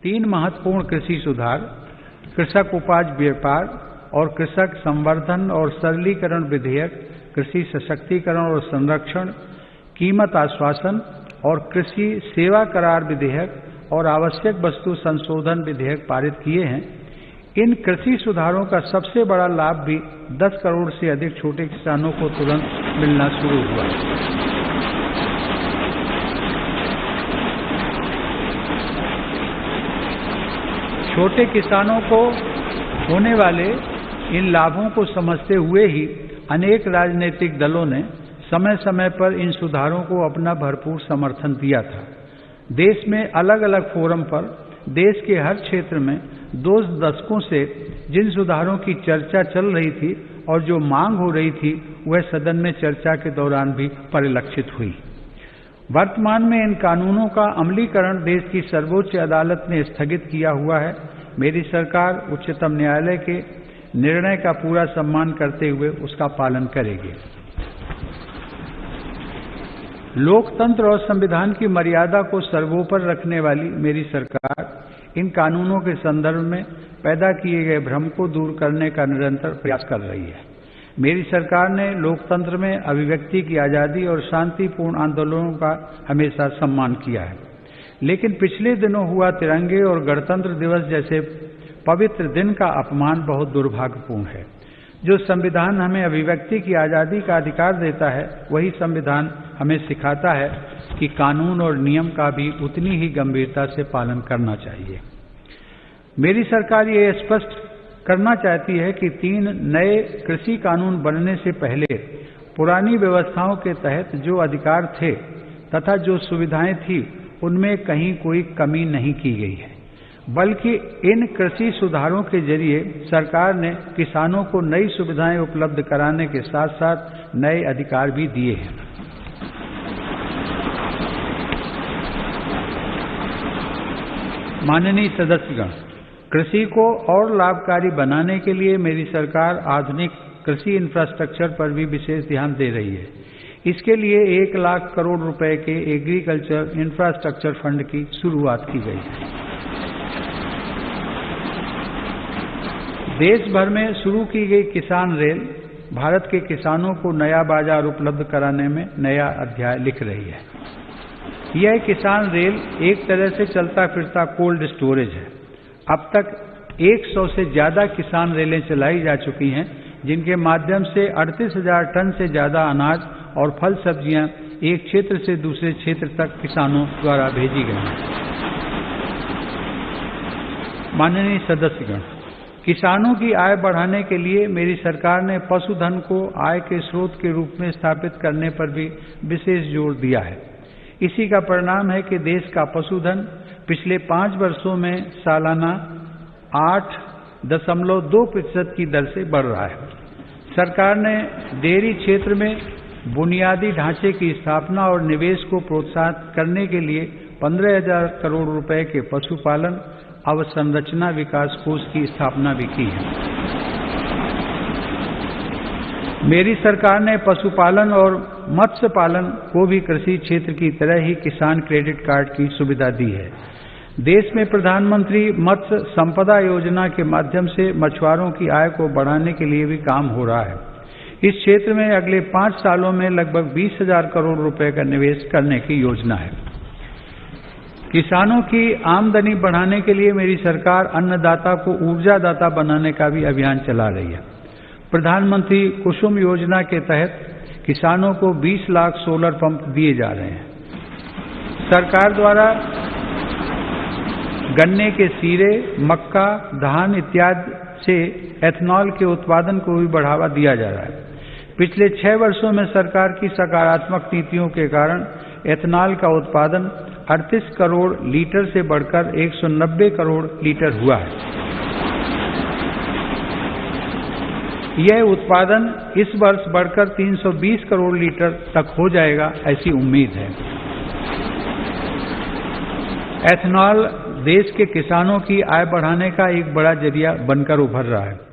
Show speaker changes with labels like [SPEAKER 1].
[SPEAKER 1] तीन महत्वपूर्ण कृषि सुधार, कृषक उपज व्यापार और कृषक संवर्धन और सरलीकरण विधेयक, कृषि सशक्तिकरण और संरक्षण, कीमत आश्वासन और कृषि सेवा करार विधेयक और आवश्यक वस्तु संशोधन विधेयक पारित किए हैं। इन कृषि सुधारों का सबसे बड़ा लाभ भी 10 करोड़ से अधिक छोटे किसानों को तुरंत मिलना शुरू हुआ। छोटे किसानों को होने वाले इन लाभों को समझते हुए ही अनेक राजनीतिक दलों ने समय समय पर इन सुधारों को अपना भरपूर समर्थन दिया था। देश में अलग अलग फोरम पर देश के हर क्षेत्र में 2 दशकों से जिन सुधारों की चर्चा चल रही थी और जो मांग हो रही थी, वह सदन में चर्चा के दौरान भी परिलक्षित हुई। वर्तमान में इन कानूनों का अमलीकरण देश की सर्वोच्च अदालत ने स्थगित किया हुआ है। मेरी सरकार उच्चतम न्यायालय के निर्णय का पूरा सम्मान करते हुए उसका पालन करेगी। लोकतंत्र और संविधान की मर्यादा को सर्वोपरि रखने वाली मेरी सरकार इन कानूनों के संदर्भ में पैदा किए गए भ्रम को दूर करने का निरंतर प्रयास कर रही है। मेरी सरकार ने लोकतंत्र में अभिव्यक्ति की आजादी और शांतिपूर्ण आंदोलनों का हमेशा सम्मान किया है, लेकिन पिछले दिनों हुआ तिरंगे और गणतंत्र दिवस जैसे पवित्र दिन का अपमान बहुत दुर्भाग्यपूर्ण है। जो संविधान हमें अभिव्यक्ति की आजादी का अधिकार देता है, वही संविधान हमें सिखाता है कि कानून और नियम का भी उतनी ही गंभीरता से पालन करना चाहिए। मेरी सरकार ये स्पष्ट करना चाहती है कि 3 नए कृषि कानून बनने से पहले पुरानी व्यवस्थाओं के तहत जो अधिकार थे तथा जो सुविधाएं थी, उनमें कहीं कोई कमी नहीं की गई है, बल्कि इन कृषि सुधारों के जरिए सरकार ने किसानों को नई सुविधाएं उपलब्ध कराने के साथ साथ नए अधिकार भी दिए हैं। माननीय सदस्यगण, कृषि को और लाभकारी बनाने के लिए मेरी सरकार आधुनिक कृषि इंफ्रास्ट्रक्चर पर भी विशेष ध्यान दे रही है। इसके लिए 1 लाख करोड़ रुपए के एग्रीकल्चर इंफ्रास्ट्रक्चर फंड की शुरुआत की गई है। देश भर में शुरू की गई किसान रेल भारत के किसानों को नया बाजार उपलब्ध कराने में नया अध्याय लिख रही है। यह किसान रेल एक तरह से चलता फिरता कोल्ड स्टोरेज है। अब तक 100 से ज्यादा किसान रेलें चलाई जा चुकी हैं, जिनके माध्यम से 38,000 टन से ज्यादा अनाज और फल सब्जियां एक क्षेत्र से दूसरे क्षेत्र तक किसानों द्वारा भेजी गई हैं। माननीय सदस्यगण, किसानों की आय बढ़ाने के लिए मेरी सरकार ने पशुधन को आय के स्रोत के रूप में स्थापित करने पर भी विशेष जोर दिया है। इसी का परिणाम है कि देश का पशुधन पिछले 5 वर्षों में सालाना 8.2% की दर से बढ़ रहा है। सरकार ने डेयरी क्षेत्र में बुनियादी ढांचे की स्थापना और निवेश को प्रोत्साहित करने के लिए 15,000 करोड़ रुपए के पशुपालन अवसंरचना विकास कोष की स्थापना भी की है। मेरी सरकार ने पशुपालन और मत्स्य पालन को भी कृषि क्षेत्र की तरह ही किसान क्रेडिट कार्ड की सुविधा दी है। देश में प्रधानमंत्री मत्स्य संपदा योजना के माध्यम से मछुआरों की आय को बढ़ाने के लिए भी काम हो रहा है। इस क्षेत्र में अगले 5 सालों में लगभग 20,000 करोड़ रुपए का निवेश करने की योजना है। किसानों की आमदनी बढ़ाने के लिए मेरी सरकार अन्नदाता को ऊर्जादाता बनाने का भी अभियान चला रही है। प्रधानमंत्री कुसुम योजना के तहत किसानों को 20 लाख सोलर पंप दिए जा रहे हैं। सरकार द्वारा गन्ने के सीरे, मक्का, धान इत्यादि से एथनॉल के उत्पादन को भी बढ़ावा दिया जा रहा है। पिछले 6 वर्षों में सरकार की सकारात्मक नीतियों के कारण एथनॉल का उत्पादन 38 करोड़ लीटर से बढ़कर 190 करोड़ लीटर हुआ है। यह उत्पादन इस वर्ष बढ़कर 320 करोड़ लीटर तक हो जाएगा, ऐसी उम्मीद है। एथनॉल देश के किसानों की आय बढ़ाने का एक बड़ा जरिया बनकर उभर रहा है।